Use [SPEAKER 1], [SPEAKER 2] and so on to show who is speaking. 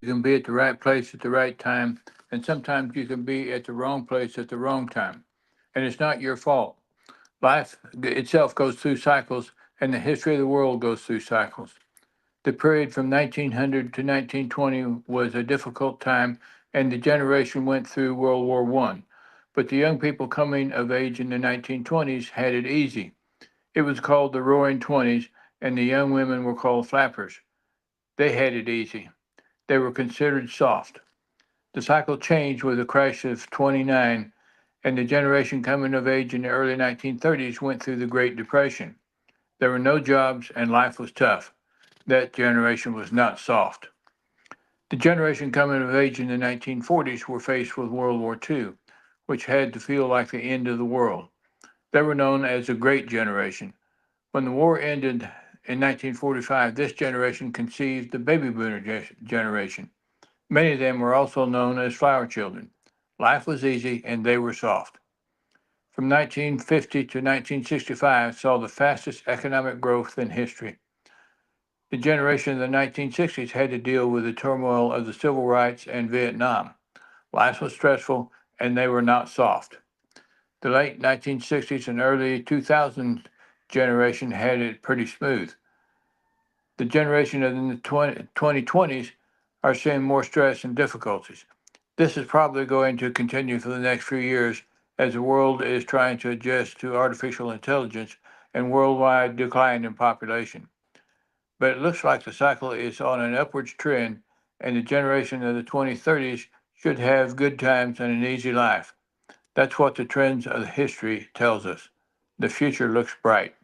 [SPEAKER 1] You can be at the right place at the right time, and sometimes you can be at the wrong place at the wrong time. And it's not your fault. Life itself goes through cycles, and the history of the world goes through cycles. The period from 1900 to 1920 was a difficult time, and the generation went through World War I. But the young people coming of age in the 1920s had it easy. It was called the Roaring Twenties, and the young women were called flappers. They had it easy. They were considered soft. The cycle changed with the crash of 29, and the generation coming of age in the early 1930s went through the Great Depression. There were no jobs, and life was tough. That generation was not soft. The generation coming of age in the 1940s were faced with World War II, which had to feel like the end of the world. They were known as the Great Generation. When the war ended in 1945, this generation conceived the baby boomer generation. Many of them were also known as flower children. Life was easy and they were soft. From 1950 to 1965 saw the fastest economic growth in history. The generation of the 1960s had to deal with the turmoil of the civil rights and Vietnam. Life was stressful and they were not soft. The late 1960s and early 2000s generation had it pretty smooth. The generation of the 2020s are seeing more stress and difficulties. This is probably going to continue for the next few years as the world is trying to adjust to artificial intelligence and worldwide decline in population. But it looks like the cycle is on an upwards trend, and the generation of the 2030s should have good times and an easy life. That's what the trends of history tells us. The future looks bright.